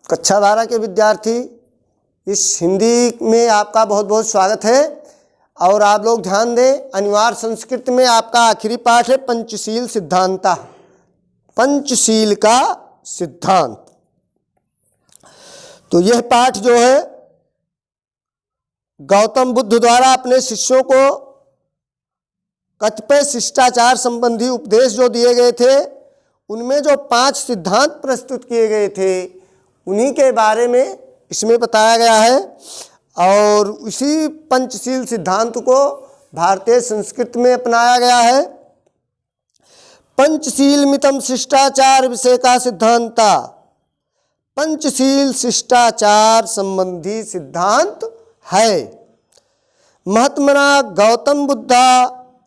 कक्षा 12 के विद्यार्थी, इस हिंदी में आपका बहुत बहुत स्वागत है। और आप लोग ध्यान दें, अनिवार्य संस्कृत में आपका आखिरी पाठ है पंचशील सिद्धांता, पंचशील का सिद्धांत। तो यह पाठ जो है गौतम बुद्ध द्वारा अपने शिष्यों को कतिपय शिष्टाचार संबंधी उपदेश जो दिए गए थे, उनमें जो 5 सिद्धांत प्रस्तुत किए गए थे, उन्हीं के बारे में इसमें बताया गया है। और उसी पंचशील सिद्धांत को भारतीय संस्कृत में अपनाया गया है। पंचशील मितम शिष्टाचार विषय का सिद्धांता, पंचशील शिष्टाचार संबंधी सिद्धांत है। महात्मना गौतम बुद्धा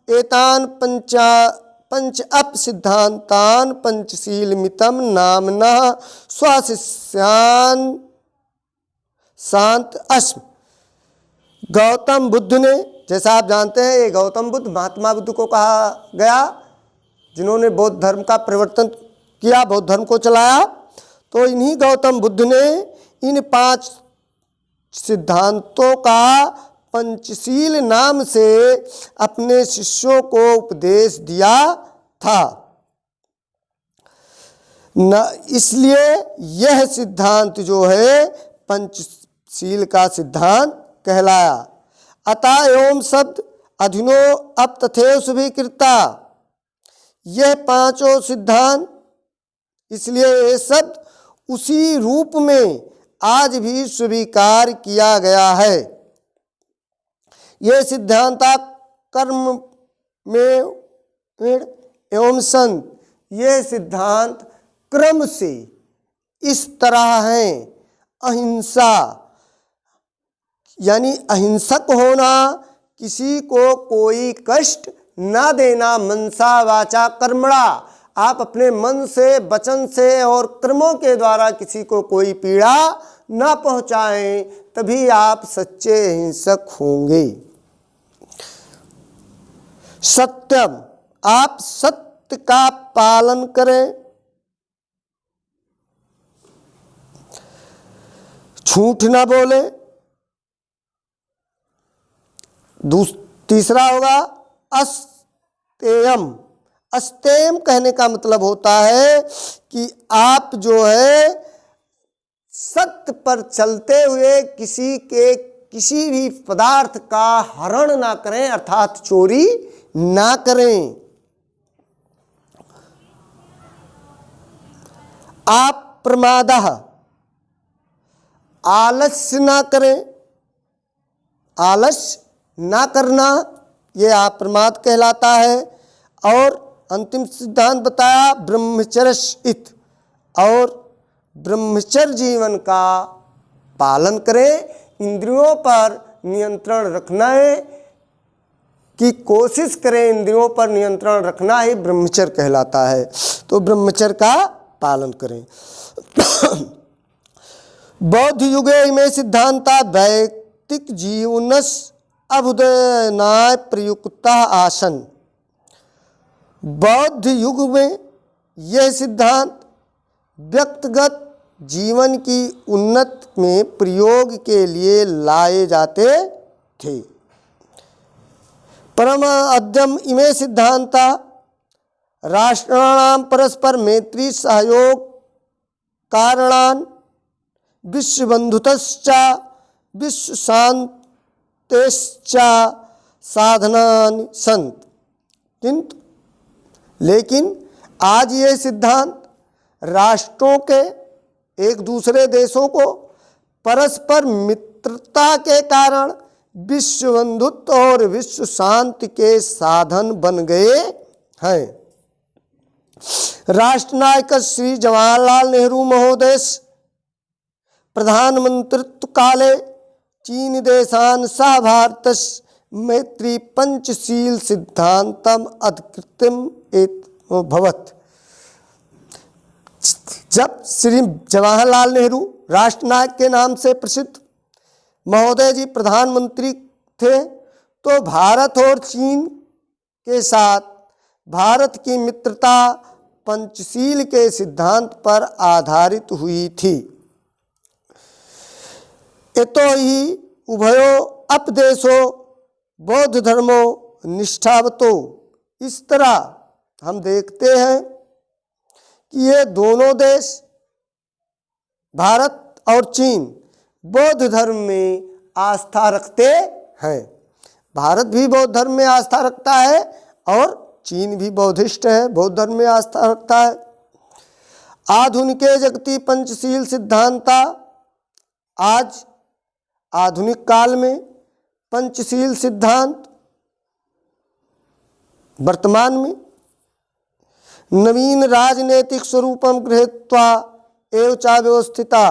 एतान पंच अप सिद्धांतान पंचशील मितम नामना स्वशिष्यान शांत अस्म। गौतम बुद्ध ने, जैसा आप जानते हैं, ये गौतम बुद्ध महात्मा बुद्ध को कहा गया, जिन्होंने बौद्ध धर्म का परिवर्तन किया, बौद्ध धर्म को चलाया। तो इन्हीं गौतम बुद्ध ने इन 5 सिद्धांतों का पंचशील नाम से अपने शिष्यों को उपदेश दिया था न। इसलिए यह सिद्धांत जो है पंचशील का सिद्धांत कहलाया। अतः एवं शब्द अधुनो अब तथैव स्वीकृता, यह 5 सिद्धांत, इसलिए ये शब्द उसी रूप में आज भी स्वीकार किया गया है। ये सिद्धांता कर्म में एवं संत, ये सिद्धांत क्रम से इस तरह हैं। अहिंसा यानी अहिंसक होना, किसी को कोई कष्ट ना देना, मनसा वाचा कर्मणा, आप अपने मन से, वचन से और कर्मों के द्वारा किसी को कोई पीड़ा ना पहुंचाएं, तभी आप सच्चे अहिंसक होंगे। सत्यम, आप सत्य का पालन करें। झूठ ना बोले। तीसरा होगा अस्तेयम। अस्तेयम कहने का मतलब होता है कि आप जो है सत्य पर चलते हुए किसी भी पदार्थ का हरण ना करें, अर्थात चोरी ना करें। आप प्रमादः, आलस्य ना करें। आलस्य ना करना ये आप प्रमाद कहलाता है। और अंतिम सिद्धांत बताया ब्रह्मचर्य इत, और ब्रह्मचर्य जीवन का पालन करें। इंद्रियों पर नियंत्रण रखना है कि कोशिश करें, इंद्रियों पर नियंत्रण रखना ही ब्रह्मचर्य कहलाता है। तो ब्रह्मचर्य का पालन करें। बौद्ध युगे में सिद्धांता वैयक्तिक जीवनस अभ्युदयनाय प्रयुक्ता आसन। बौद्ध युग में यह सिद्धांत व्यक्तिगत जीवन की उन्नति में प्रयोग के लिए लाए जाते थे। परम अद्यम इमे सिद्धांता राष्ट्राणाम परस्पर मैत्री सहयोग कारणान विश्वबंधुतश्चा विश्व शांतेश्चा साधनानि संत। किंतु लेकिन आज ये सिद्धांत राष्ट्रों के, एक दूसरे देशों को परस्पर मित्रता के कारण विश्व बंधुत्व और विश्व शांति के साधन बन गए हैं। राष्ट्रनायक श्री जवाहरलाल नेहरू महोदय प्रधानमंत्रित्व काले चीन देशान सह भारत मैत्री पंचशील सिद्धांतम अधिकृतम भवत। जब श्री जवाहरलाल नेहरू राष्ट्रनायक के नाम से प्रसिद्ध महोदय जी प्रधानमंत्री थे, तो भारत और चीन के साथ भारत की मित्रता पंचशील के सिद्धांत पर आधारित हुई थी। एतो ही उभयो अपदेशो बौद्ध धर्मो निष्ठावतो। इस तरह हम देखते हैं कि ये दोनों देश भारत और चीन बौद्ध धर्म में आस्था रखते हैं। भारत भी बौद्ध धर्म में आस्था रखता है और चीन भी बौद्धिस्ट है, बौद्ध धर्म में आस्था रखता है। आधुनिके जगति पंचशील सिद्धांता। आज आधुनिक काल में पंचशील सिद्धांत वर्तमान में नवीन राजनीतिक स्वरूपम गृहीत्वा एव च व्यवस्थिता।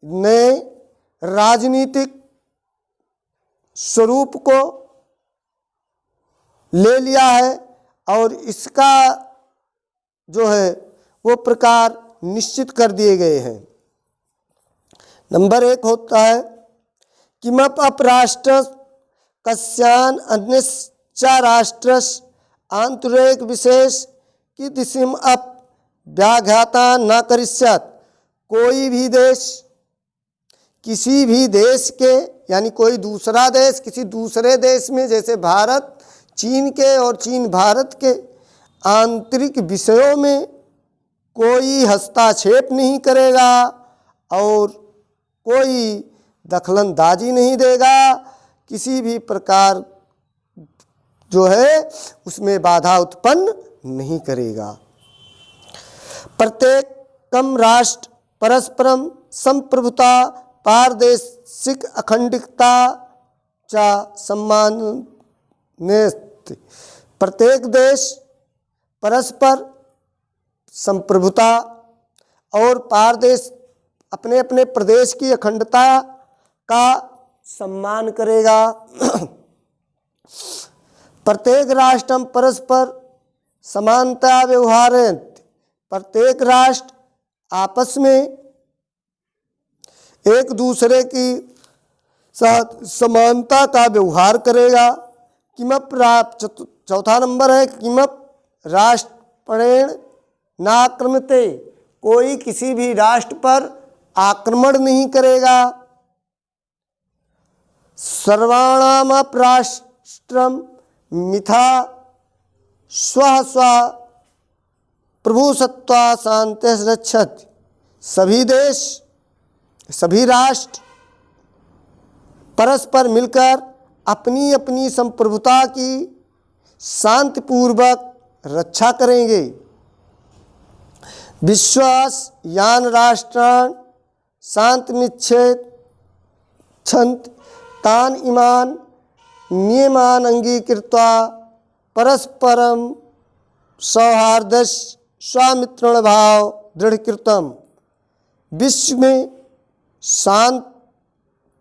नए राजनीतिक स्वरूप को ले लिया है और इसका जो है वो प्रकार निश्चित कर दिए गए हैं। नंबर 1 होता है किमप अपराष्ट्र कस्यान अन्यश्च राष्ट्रस् आंतरिक विशेष की दिशिम अप व्याघाता न करिष्यत्। कोई भी देश किसी भी देश के यानी कोई दूसरा देश किसी दूसरे देश में, जैसे भारत चीन के और चीन भारत के आंतरिक विषयों में कोई हस्तक्षेप नहीं करेगा और कोई दखलंदाजी नहीं देगा, किसी भी प्रकार जो है उसमें बाधा उत्पन्न नहीं करेगा। प्रत्येकम राष्ट्र परस्परम संप्रभुता पारदेशिक अखंडितता च सम्मान। प्रत्येक देश परस्पर संप्रभुता और पारदेश अपने अपने प्रदेश की अखंडता का सम्मान करेगा। प्रत्येक राष्ट्र परस्पर समानता व्यवहारें। प्रत्येक राष्ट्र आपस में एक दूसरे की साथ समानता का व्यवहार करेगा। किमप चौथा नंबर है किमप राष्ट्रपणेन नाक्रमते। कोई किसी भी राष्ट्र पर आक्रमण नहीं करेगा। सर्वाणामप राष्ट्रम मिथा स्व स्व प्रभुसत्वा शांति रक्षति। सभी देश सभी राष्ट्र परस्पर मिलकर अपनी अपनी संप्रभुता की शांतिपूर्वक रक्षा करेंगे। विश्वास यान राष्ट्रान शांतिमिच्छेद छंत तान इमान नियमान अंगीकृत्वा परस्परम सौहार्दस स्वामित्रण भाव दृढ़कृतम। विश्व में शांत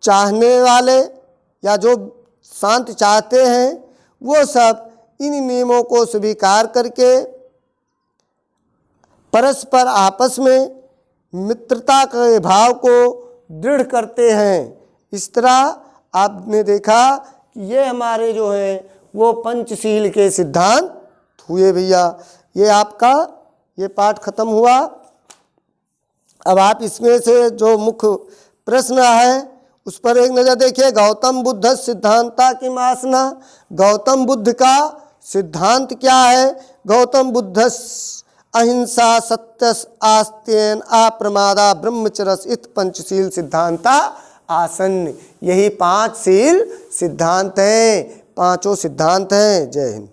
चाहने वाले या जो शांति चाहते हैं वो सब इन नियमों को स्वीकार करके परस्पर आपस में मित्रता के भाव को दृढ़ करते हैं। इस तरह आपने देखा कि ये हमारे जो हैं वो पंचशील के सिद्धांत हुए भैया। ये आपका ये पाठ खत्म हुआ। अब आप इसमें से जो मुख्य प्रश्न है उस पर एक नज़र देखिए। गौतम बुद्ध सिद्धांता की मासना। गौतम बुद्ध का सिद्धांत क्या है? गौतम बुद्ध अहिंसा सत्य आस्तेन अप्रमादा ब्रह्मचरस इत पंचशील सिद्धांता आसन। यही 5 शील सिद्धांत हैं, 5 सिद्धांत हैं। जय हिंद।